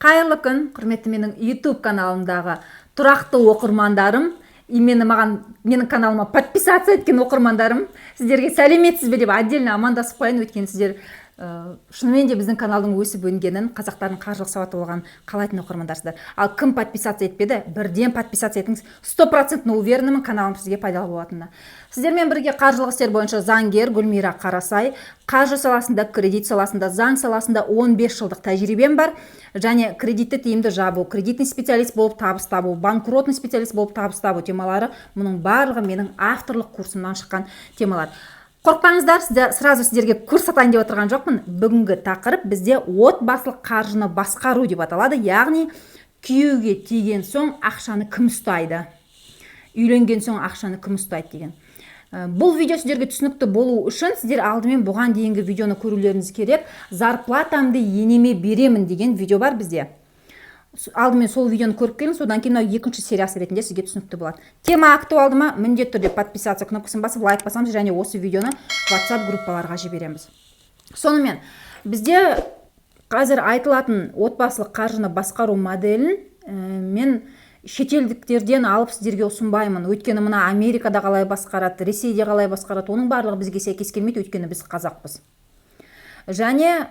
Қайырлы күн, құрметті менің YouTube каналымдағы тұрақты оқырмандарым, менің каналыма подписаться еткен оқырмандарым, сіздерге сәлеметсіз бе деп отдельно амандасып қояйын, өйткені сіздер шынымен де біздің каналдың өсіп өнгенін, қазақтардың қаржылық сауатты болғанын қалайтын оқырмандарсыздар. Ал кім подписаться етпеді, бірден подписаться етіңіз. 100% уверенімін, каналым сізге пайдалы болатынына. Сіздермен бірге қаржылық істер бойынша заңгер Гүлмира Қарасай, қаржы саласында, кредит саласында, заң саласында 15 жылдық тәжірибем бар, және кредитті тиімді жабу, кредитный специалист болып табыс табу, банкротный специалист болып табыс табу темалары, мұның барлығы менің авторлық курсымнан шыққан темалар. Қорқпаңыздар, сразу сіздерге курс атайын деп отырған жоқпын. Бүгінгі тақырып бізде отбасылық қаржыны басқару деп аталады. Яғни күйеуге тиген соң ақшаны кім ұстайды? Үйленген соң ақшаны кім ұстайды деген. Бұл видео сіздерге түсінікті болу үшін сіздер алдымен бұған дейінгі видеоны көрулеріңіз керек. Зарплатамды енеме беремін деген видео бар бізде. Алдымен сол видеоны көріп келіңіз, содан кейін екінші сериясы ретінде сізге түсінікті болады. Тема актуалды ма? Міндетті түрде подписаться кнопкасын басып, лайк басамыз, және осы видеоны WhatsApp группаларға жібереміз. Сонымен, бізде қазір айтылатын отбасылық қаржыны басқару моделін мен шетелдіктерден алып сіздерге ұсынбаймын. Өйткені мына Америкада қалай басқарады, Ресейде қалай басқарады, оның барлығы бізге сәйкес келмейді, өйткені біз қазақпыз. Және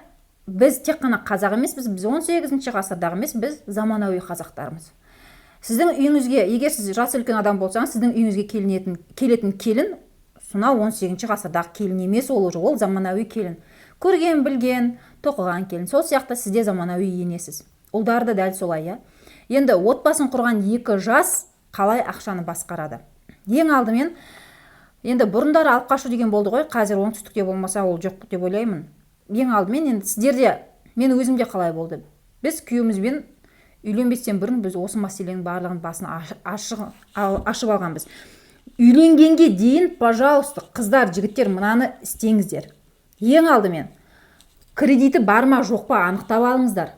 біз тек қана қазақ емес, біз 18 ғасырдағы емес, біз заманауи қазақтармыз. Сіздің үйіңізге, егер сіз жасы үлкен адам болсаңыз, сіздің үйіңізге келетін келін, сонау 18 ғасырдағы келін емес, ол заманауи келін. Көрген, білген, тоқыған келін. Сол сияқты сізде заманауи енесіз. Ұлдары да дәл солай, иә. Енді отбасын құрған екі жас қалай ақшаны басқарады? Ең алдымен, енді бұрындары алып қашу деген болды ғой, қазір оңтүстікте болмаса ол жоқ деп ойлаймын. Ең алдымен, енді сіздерде, мен өзімде қалай болды? Біз күйеуімізбен үйленбестен бұрын біз осы мәселенің барлығын басын ашып алғанбыз. Үйленгенге дейін, пожалуйста, қыздар, жігіттер, мынаны істеңіздер. Ең алдымен, кредиті бар ма жоқ па анықтап алыңыздар.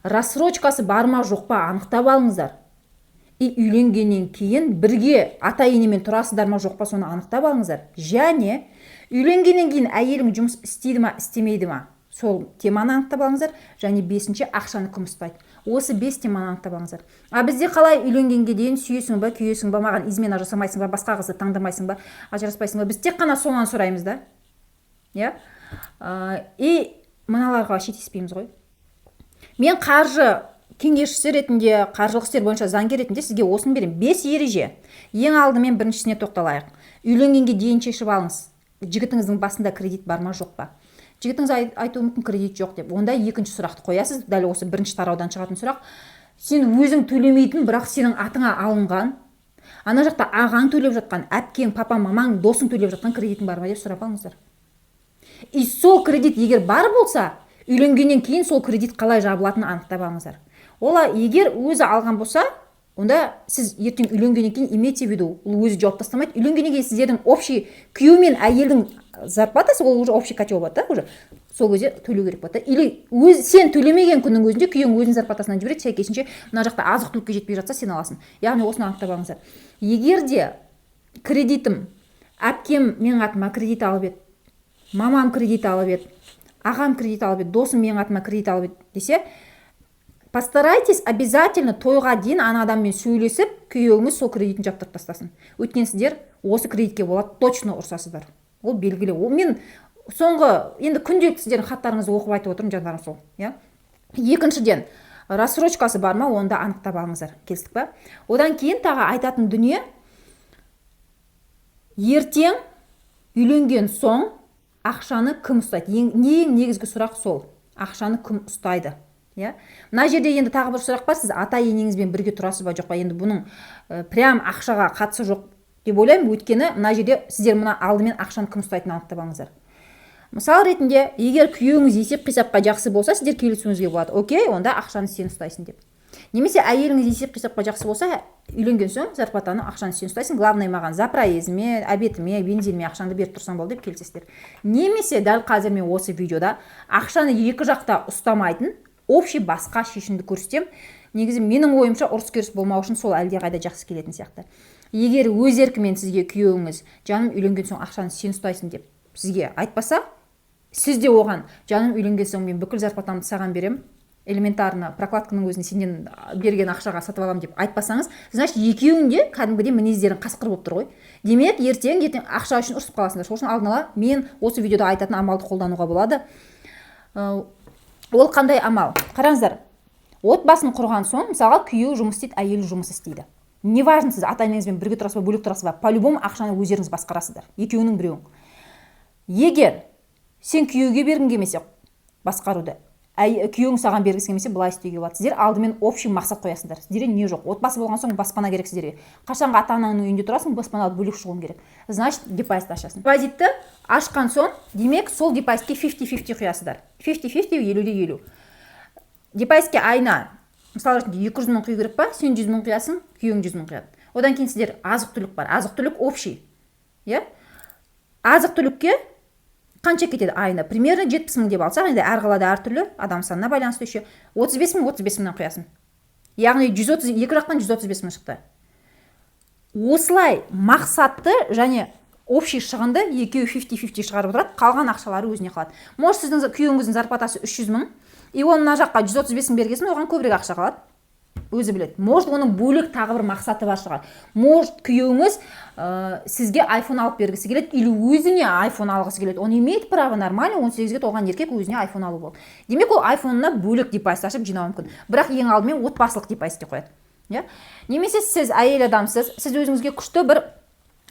Рассрочкасы бар ма жоқ па анықтап алыңыздар. И үйленгеннен кейін бірге ата-енемен тұрасыздар ма жоқ па соны анықтап алыңыздар. Және үйленгеннен кейін әйелің жұмыс істейді ма, істемейді ма? Сол теманы анықтап алыңыздар. Және 5-ші ақшаны кім ұстайды? Осы 5 теманы анықтап алыңыздар. А бізде қалай үйленгенге дейін сүйесің ба, күйесің ба, маған измена жасамайсың ба, басқа қызды таңдамайсың ба, ажыраспайсың ба? Біз тек қана сонан сұраймыз да. Я? И мыналарға шетеспейміз ғой. Мен қаржы кеңесшісі ретінде, қаржылық істер бойынша заңгер ретінде сізге осыны беремін. 5 ереже. Ең алдымен біріншісіне тоқталайық. Үйленгенге дейін шешіп алыңыз. Жігітіңіздің басында кредит бар ма жоқ па? Жігітіңіз айтуы мүмкін кредит жоқ деп. Онда екінші сұрақты қоясыз. Дәл осы бірінші тараудан шығатын сұрақ. Сен өзің төлемейтін, бірақ сенің атыңа алынған, ана жақта ағаң төлеп жатқан, әпкең, папаң, мамаң, досың төлеп жатқан кредитің бар ма деп сұрап алыңыздар. И сол кредит егер бар болса, үйленгеннен кейін сол кредит қалай жабылатынын анықтап алыңыздар. Ола егер өзі алған болса, онда сіз ертең үйленгеннен кейін имейте в виду, ол өзі жауап тастамайды. Үйленгеннен кейін сіздердің общий күйеу мен әйелдің зарплатасы, ол уже общий котел болады да, уже сол кезде төлеу керек болады. Или сен төлемеген күннің өзінде күйеуің өзінің зарплатасынан жібереді, сәйкесінше мына жақта азық-түлікке жетпей жатса сен аласың. Яғни осыны анықтап алыңыздар. Егер де кредитім, әпкем менің атыма кредит алып еді, мамам кредит алып еді, ағам кредит алып еді, досым менің атыма кредит алып еді десе, постарайтесь обязательно тойға дейін ана адаммен сөйлесіп, күйеуіңіз сол кредитін жаптырып тастасын. Өйткені сіздер осы кредитке болады точно ұрсасыздар. Ол белгілі. Мен соңғы енді күнделікті сіздердің хаттарыңызды оқып айтып отырмын, жандарым сол. Екіншіден, рассрочкасы бар ма, оны да анықтап алыңыздар. Келістік па? Одан кейін тағы айтатын дүние, ертең үйленген соң ақшаны кім ұстайды? Ең негізгі сұрақ сол. Ақшаны кім ұстайды? Мына жерде енді тағы бір сұрақ бар, сіз ата-енеңізбен бірге тұрасыз ба жоқ па? Енді бұның прям ақшаға қатысы жоқ деп ойлаймын, өйткені мына жерде сіздер мына алдымен ақшаны кім ұстайтынын анықтап алыңыздар. Мысал ретінде, егер күйеуіңіз есеп-қисапқа жақсы болса, сіздер келісуіңізге болады. Окей, онда ақшаны сен ұстайсың деп. Немесе әйеліңіз есеп-қисапқа жақсы болса, үйленген соң зарплатаны ақшаны сен ұстайсың, главное маған за проезіме, обедіме, бензиніме ақшаны беріп тұрсаң болды деп келісесіздер. Немесе дәл қазір мен осы видеода ақшаны екі жақта ұстамайтын общий басқа шешімді көрсетем. Негізі менің ойымша ұрыс-керіс болмау үшін сол әлде қайда жақсы келетін сияқты. Егер өз еркімен сізге күйеуіңіз, жаным үйленген соң ақшаны сен ұстайсың деп сізге айтпаса, сіз де оған, жаным үйленген соң мен бүкіл зарплатамды саған берем, элементарно прокладканың өзін сенен берген ақшаға сатып аламын деп айтпасаңыз, значит екеуің де кәдімгідей мінездерің қасқыр болып тұр ғой. Демек ертең ақша үшін ұрысып қаласыңдар. Сол үшін алдын ала мен осы видеода айтатын амалды қолдануға болады. Ол қандай амал? Қараңыздар, отбасын құрған соң, мысалға күйеу жұмыс істейді, әйелі жұмыс істейді. Неважно, сіз ата-енеңізбен бірге тұрасыз ба, бөлек тұрасыз ба, по-любому ақшаны өздеріңіз басқарасыздар, екеуінің біреуің. Егер сен күйеуге бергің келмесе басқаруды, күйеуің саған бергісі келмесе былай істеуге болады. Сіздер алдымен общий мақсат қоясыңдар. Сіздерде не жоқ? Отбасы болған соң баспана керек сіздерге. Қашанғы ата-ананың үйінде тұрасың, баспаналы бөлек шығуың керек. Значит, депозит ашасың. Депозитті ашқан соң, демек сол депозитке 50-50 құясыздар. 50-50, 50-50. Депозитке айына, мысалы 200 мың құю керек па? Сен 100 мың құясың, күйеуің 100 мың құяды. Одан кейін сіздер азық-түлік бар. Азық-түлік общий. Азық-түлікке қанша кетеді айына? Примерно 70 мың деп алсақ, енді әр қалада әртүрлі, адам санына байланысты еще 35 мыңнан құясың. Яғни 2 жақтан 135 мың шықты. Осылай мақсатты және общий шығынды екеуі 50-50 шығарып отырады, қалған ақшалары өзіне қалады. Может, сіздің күйеуіңіздің зарплатасы 300 мың, и оны мына жаққа 135 мың бергесін, оған көбірек ақша қалады. Өзі біледі. Может, оның бөлек тағы бір мақсаты бар шығар. Может, күйеуіңіз сізге iPhone алып бергісі келеді, или өзіне iPhone алғысы келеді. Он имеет право нормально, 18-ге толған еркек өзіне iPhone алу болды. Демек, ол iPhone-ына бөлек депозит ашып жинауы мүмкін. Бірақ ең алдымен отбасылық депозитке қояды. Немесе сіз әйел адамсыз, сіз өзіңізге күшті бір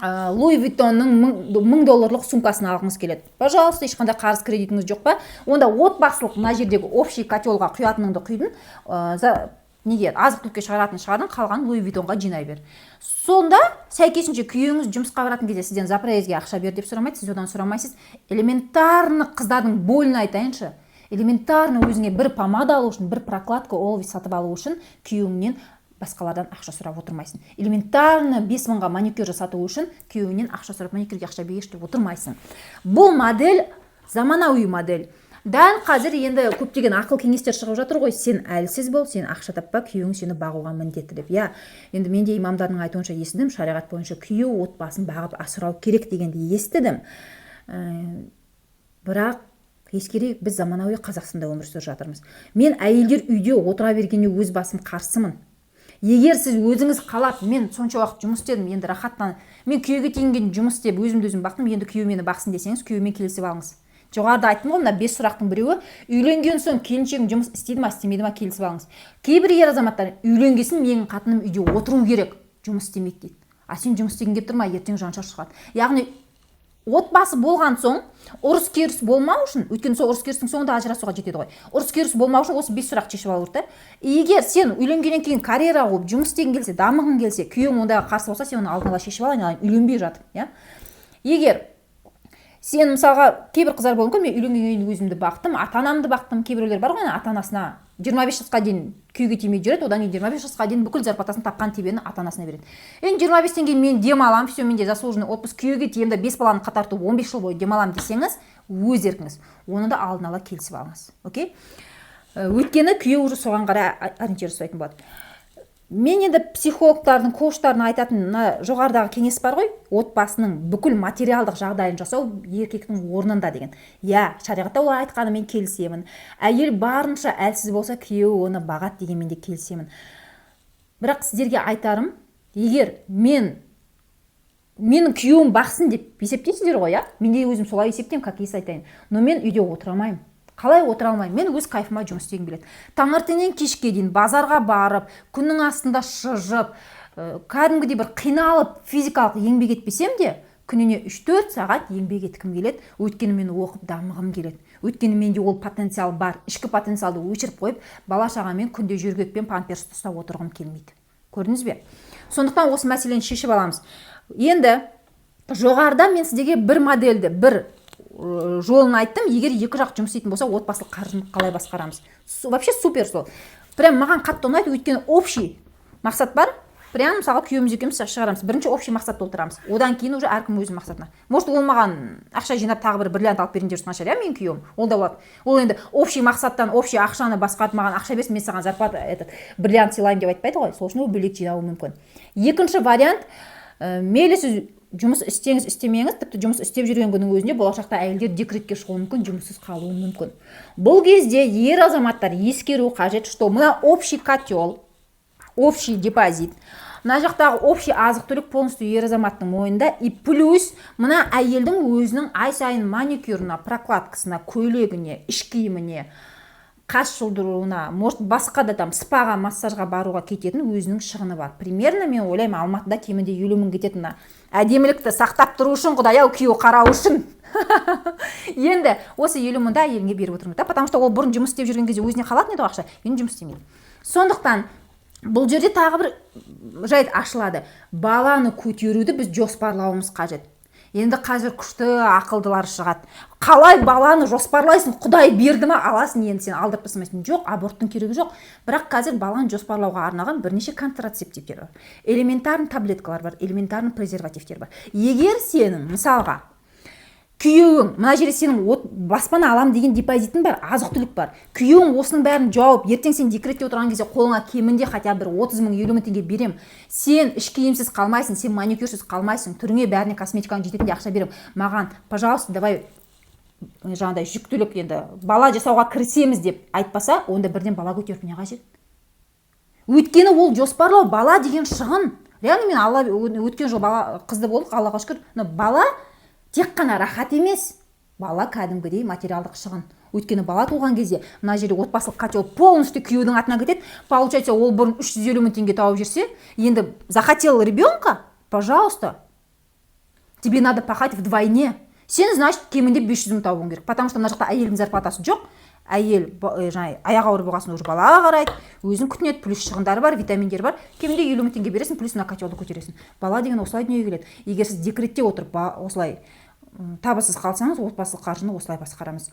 Луи Виттонның $1000 сумкасын алғыңыз келеді. Пожалуйста, ешқандай қарыз кредитіңіз жоқ па? Онда отбасылық мына жердегі общий котелға құятыныңды құйдың, неге азық-түлікке шығардың, қалған Луи Виттонға жинай бер. Сонда сәйкесінше күйеуіңіз жұмысқа баратын кезде сізден за проездге ақша бер деп сұрамайды, сіз одан сұрамайсыз. Элементарны қыздардың болын айтайыншы. Элементарны өзіңе бір помада алу үшін, бір прокладка Олвис сатып алу үшін күйеуіңнен басқалардан ақша сұрап отырмайсың. Элементарны 5 мыңға маникюр жасату үшін күйеуіңнен ақша сұрап маникюрге ақша берейінші деп отырмайсың. Бұл модель заманауи модель. Дәл қазір енді көптеген ақыл кеңестер шығып жатыр ғой. Сен әлсіз бол, сен ақша таппа, күйеуің сені бағуға міндетті деп. Енді менде имамдардың айтуынша естідім, шариғат бойынша күйеу отбасын бағып асырау керек дегенде естідім. Бірақ ескерейік, біз заманауи Қазақстанда өмір сүріп жатырмыз. Мен әйелдер үйде отыра бергеніне өз басым қарсымын. Егер сіз өзіңіз қалап, мен сонша уақыт жұмыс істедім, енді рахаттан, мен күйеуге тиінген жұмыс істеп, өзімді өзім бақтым, енді күйеу мені бақсын десеңіз, күйеумен келісіп алыңыз. Жоғарыда айттым ғой, мына 5 сұрақтың біреуі, үйленген соң келіншегің жұмыс істейді ма, істемейді ма, келісіп алыңыз. Кейбір ер азаматтар үйленгесін менің қатыным үйде отыру керек, жұмыс істемейді дейді. А сен жұмыс істеген кеп тұр ма, ертең жанша шығады. Яғни отбасы болған соң ұрыс керіс болмау үшін, өйткені сол ұрыс керістің соңында ажырасуға жетеді ғой. Ұрыс керіс болмау үшін осы 5 сұрақ шешіп алу керек. Егер сен үйленгеннен кейін карьера қуып, жұмыс істегің келсе, дамығың келсе, күйеуің ондайға қарсы болса, сен оны алдын ала шешіп ал, үйленбей жатып, Егер сен мысалға кейбір қыздар болуы мүмкін, мен үйленгеннен кейін өзімді бақтым, ата-анамды бақтым, кейбіреулер бар ғой, ата-анасына 25 жасқа дейін күйеуге тимей жүреді, одан кейін 25 жасқа дейін бүкіл зарплатасын тапқан тебені ата-анасына береді. Енді 25-тен кейін мен демалам, все, менде заслуженный отпуск, күйеуге тиемін, 5 баланы қатарту 15 жыл бойы демалам десеңіз, өз еркіңіз. Оны да алдын ала келісіп алыңыз. Окей? Өйткені күйеу уже соған қарай ориентир жасайтын болады. Мен енді психологтардың, коучтардың айтатын жоғарыдағы кеңес бар ғой, отбасының бүкіл материалдық жағдайын жасау еркектің орнында деген. Шариғатта олар айтқанымен келісемін. Әйел барынша әлсіз болса, күйеуі оны бағады дегенмен де келісемін. Бірақ сіздерге айтарым, егер менің күйеуім бақсын деп есептейсіздер ғой, мен де өзім солай есептеймін, как ес айтайын. Но мен үйде отырамаймын. Қалай отыра алмаймын? Мен өз кайфыма жұмыс істегім келеді. Таңертеңнен кешке дейін базарға барып, күннің астында шыжып, кәдімгідей бір қиналып, физикалық еңбек етпесем де, күніне 3-4 сағат еңбек еткім келеді. Өйткені мен оқып дамығым келеді. Өйткені менде ол потенциал бар. Ішкі потенциалды өшіріп қойып, бала-шағамен күнде жөргекпен памперсті ұстап отырғым келмейді. Көрдіңіз бе? Сондықтан осы мәселені шешіп аламыз. Енді жоғарыда мен сіздерге бір модельді, бір жолын айттым. Егер екі жақ жұмыс істейтін болса, отбасылық қаржыны қалай басқарамыз? Вообще супер сол. Прям маған қатты ұнайды, өйткені общий мақсат бар. Прям мысалға күйеуіміз екеуміз шығарамыз. Бірінші общий мақсат толтырамыз. Одан кейін уже әркім өзінің мақсатына. Может, ол маған ақша жинап тағы бір бриллиант алып берейін деп тұрған шығар, менің күйеуім. Ол да болады. Ол енді общий мақсаттан общий ақшаны басқарып маған ақша берсін, мен саған зарплата бриллиант сыйлаймын деп айтпайды ғой. Сол үшін ол бөлек жинауы мүмкін. Екінші вариант, мейлі сіз жұмыс істеңіз істемеңіз, тіпті жұмыс істеп жүрген күннің өзінде болашақта әйелдер декретке шығуы мүмкін, жұмыссыз қалуы мүмкін. Бұл кезде ер азаматтар ескеру қажет, что мына общий котел, общий депозит, мына жақтағы общий азық-түлік полностью ер азаматтың мойнында, и плюс мына әйелдің өзінің ай сайын маникюрына, прокладкасына, көйлегіне, іш киіміне, қас жұлдыруына, может басқа да там спаға, массажға баруға кететін өзінің шығыны бар. Примерно мен ойлаймын, Алматыда кемінде 50 мың кететін. Әдемілікті сақтап тұру үшін, Құдай-ау, күйеу қарау үшін. Енді осы 50 мыңды әйеліңе беріп отырмын да, потому что ол бұрын жұмыс істеп жүрген кезде өзіне қалатын еді ақша, енді жұмыс істемейді. Сондықтан бұл жерде тағы бір жайт ашылады. Баланы көтеруді біз жоспарлауымыз қажет. Енді қазір күшті ақылдылар шығады. Қалай баланы жоспарлайсың? Құдай берді ма, аласың, енді сен алдырып тастамайсың. Жоқ, аборттың керегі жоқ. Бірақ қазір баланы жоспарлауға арналған бірнеше контрацептивтер бар. Элементарный таблеткалар бар, элементарный презервативтер бар. Егер сенің, мысалға, күйеуің, мына жерде сенің баспана алам деген депозитің бар, азық-түлік бар. Күйеуің осының бәрін жауып, ертең сен декретте отырған кезде қолыңа кемінде хотя бір 30 мың, 50 мың теңге берем. Сен іш киімсіз қалмайсың, сен маникюрсіз қалмайсың, түріңе бәріне косметиканың жететіндей ақша берем. Маған, пожалуйста, давай жаңағыдай жүктілік, енді бала жасауға кірісеміз деп айтпаса, онда бірден бала көтеріп не қажет? Өйткені ол жоспарлау, бала деген шығын. Реально мен өткен жыл бала қызды болдық, Аллаға шүкір. Но бала тек қана рахат емес, бала кәдімгідей материалдық шығын. Өйткені бала туған кезде мына жерде отбасылық котел полностью күйеудің атына кетеді. Получается, ол бұрын 350 мың теңге тауып жүрсе, енді захотел ребенка, пожалуйста, тебе надо пахать вдвойне. Сен, значит, кемінде 500 мың табуың керек. Потому что мына жақта әйелдің зарплатасы жоқ. Әйел аяқ ауыр болғасын уже балаға қарайды, өзін күтінеді, плюс шығындары бар, витаминдер бар. Кемінде 50 мың теңге бересің, плюс мына котелді көтересің. Бала деген осылай дүниеге келеді. Егер сіз декретте отырып осылай табысыз қалсаңыз, отбасылық қаржыны осылай басқарамыз.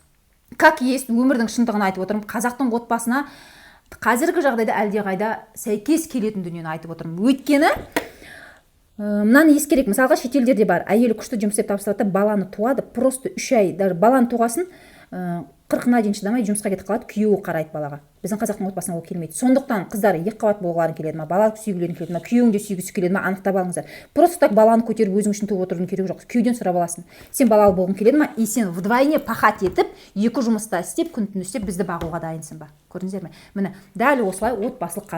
Как есть, өмірдің шындығын айтып отырмын. Қазақтың отбасына қазіргі жағдайда әлдеқайда сәйкес келетін дүниені айтып отырмын. Өйткені мынаны ескерек, мысалға шетелдерде бар, әйелі күшті жұмыс істеп табыстырады, баланы туады, просто 3 ай, даже баланы туғасын 40-на дейін шыдамай жұмысқа кетіп қалады, күйеуі қарайды балаға. Біздің қазақтың отбасына ол келмейді. Сондықтан қыздар екіқабат болғыларың келеді ма, бала сүйгілерің келеді ма, күйеуің де сүйгісі келеді ма, анықтап алыңыздар. Просто так баланы көтеріп өзің үшін туып отырудың керегі жоқ. Күйеуден сұрап аласың. Сен балалы болғың келеді ма, и сен вдвойне пахать етіп, 2 жұмыста істеп, күн-түн істеп, бізді бағуға дайынсың ба? Көрдіңіздер ме? Міне, дәл осылай отбасылық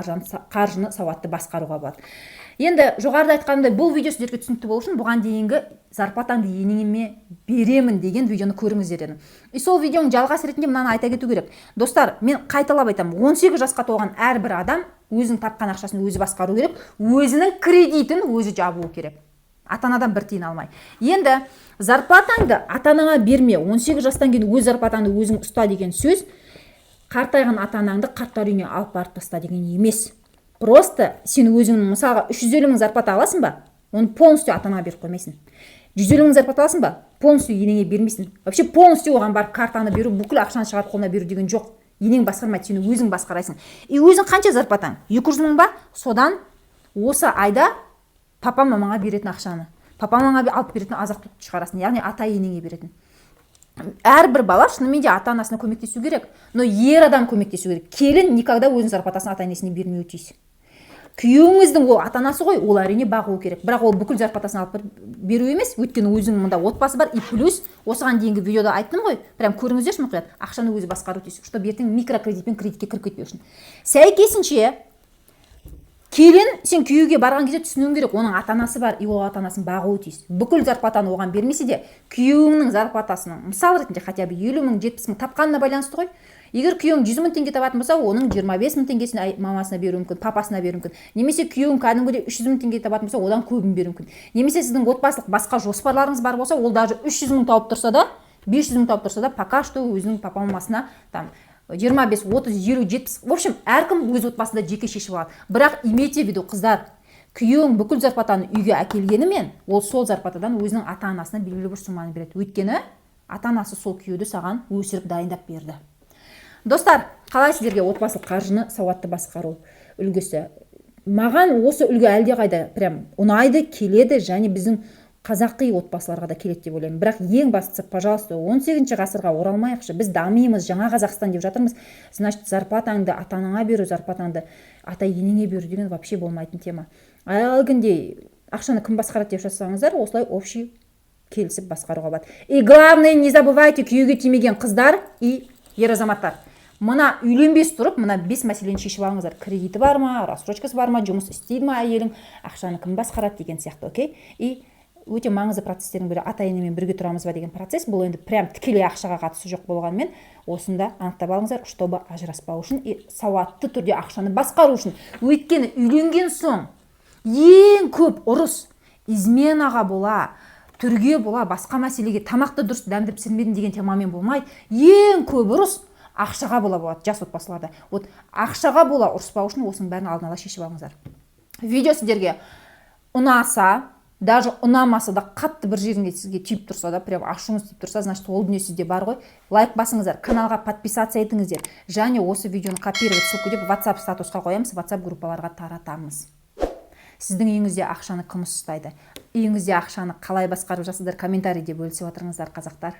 қаржыны сауатты басқаруға болады. Енді жоғарыда айтқанымдай, бұл видео сіздерге түсінікті болу үшін бұған дейінгі зарплатаңды енеңіме беремін деген видеоны көріңіздер дедім. И сол видеоның жалғасы ретінде мынаны айта кету керек. Достар, мен қайталап айтамын, 18 жасқа толған әрбір адам өзінің тапқан ақшасын өзі басқару керек, өзінің кредитін өзі жабуы керек. Ата-анадан бір тиын алмай. Енді зарплатаңды ата-анаңа берме, 18 жастан кейін өз зарплатаңды өзің ұста деген сөз, қартайған ата-анаңды қарттар үйіне алып барып таста деген емес. Просто сен өзіңнің, мысалға, 350 мың зарплата аласың ба, оны полностью ата-анаға беріп қоймайсың. 150 мың зарплата аласың ба, полностью енеңе бермейсің. Вообще полностью оған барып картаны беру, бүкіл ақшаны шығарып қолына беру деген жоқ. Енең басқармайды, сен өзің басқарайсың. И өзің қанша зарплатаң? 200 мың ба? Содан осы айда папа мамаңа беретін ақшаны, папа мамаңа алып беретін азық-түлікті шығарасың, яғни ата енеңе беретін. Әрбір бала шынымен де ата-анасына көмектесу керек, но ер адам көмектесу керек. Келін никогда өзінің зарплатасын ата-енесіне бермеуі тиіс. Күйеуіңіздің ол ата-анасы ғой, ол әрине бағуы керек. Бірақ ол бүкіл зарплатасын алып беру емес, өйткені өзінің мында отбасы бар, и плюс осыған дейінгі видеода айттым ғой, прям көріңіздерші мұқият, ақшаны өзі басқару тиіс, чтобы ертең микрокредитпен кредитке кіріп кетпеу үшін. Сәйкесінше келін сен күйеуге барған кезде түсінуің керек, оның ата-анасы бар, и ол ата-анасын бағуы тиіс. Бүкіл зарплатаны оған бермесе де, күйеуіңнің зарплатасының мысал ретінде хотя бы 50 мың, 70 мың тапқанына байланысты ғой. Егер күйеуің 100 мың теңге табатын болса, оның 25 мың теңгесін мамасына беруі мүмкін, папасына беруі мүмкін. Немесе күйеуің кәдімгідей 300 мың теңге табатын болса, одан көбін беруі мүмкін. Немесе сіздің отбасылық басқа жоспарларыңыз бар болса, ол даже 300 мың тауып тұрса да, 500 мың тауып тұрса да, пока что өзінің папа-мамасына там 25, 30, 50, 70. В общем, әркім өз отбасында жеке шешіп алады. Бірақ имейте в виду, қыздар, күйеуің бүкіл зарплатаны үйге әкелгенімен, ол сол зарплатадан өзінің ата-анасына белгілі бір сумманы береді. Өйткені ата-анасы сол күйеуді саған өсіріп дайындап берді. Достар, қалай сіздерге отбасылық қаржыны сауатты басқару үлгісі? Маған осы үлгі әлдеқайда прям ұнайды, келеді, және біздің қазақи отбасыларға да келеді деп ойлаймын. Бірақ ең бастысы, пожалуйста, 18 ғасырға оралмайықшы. Біз дамимыз, жаңа Қазақстан деп жатырмыз. Значит, зарплатаңды ата-анаңа беру, зарплатаңды ата-енеңе беру деген вообще болмайтын тема. Әлгіндей Ақшаны кім басқарады деп шашсаңыздар, осылай общий келісіп басқаруға болады. И главное, не забывайте, күйеуге тимеген қыздар и ер азаматтар. Мына үйленбес тұрып, мына 5 мәселені шешіп алыңыздар. Кредиті бар ма, рассрочкасы бар ма, жұмыс істейді ма әйелің, ақшаны кім басқарады деген сияқты, окей? И өте маңызды процестердің бірі ата-енемен бірге тұрамыз ба деген процесс. Бұл енді прям тікелей ақшаға қатысы жоқ болғанмен, осында анықтап алыңыздар, чтобы ажыраспау үшін и сауатты түрде ақшаны басқару үшін. Өйткені үйленген соң ең көп ұрыс изменаға бола, түрге бола, басқа мәселеге, тамақты дұрыс дәмді пісірмедің деген темамен болмай, ең көп ұрыс ақшаға бола болады жас отбасыларда. Вот ақшаға бола ұрыспау үшін осының бәрін алдын ала шешіп алыңыздар. Видео сіздерге ұнаса, даже ұнамаса да, қатты бір жерінде сізге түйіп тұрса да, прям ашуыңыз түйіп тұрса, значит ол дүние сізде бар ғой. Лайк басыңыздар, каналға подписаться етіңіздер. Және осы видеоны копировать ссылку деп WhatsApp статусқа қоямыз, WhatsApp группаларға таратамыз. Сіздің үйіңізде ақшаны кім ұстайды? Үйіңізде ақшаны қалай басқарып жасыдар? Комментарийде бөлісіп отырыңыздар, қазақтар.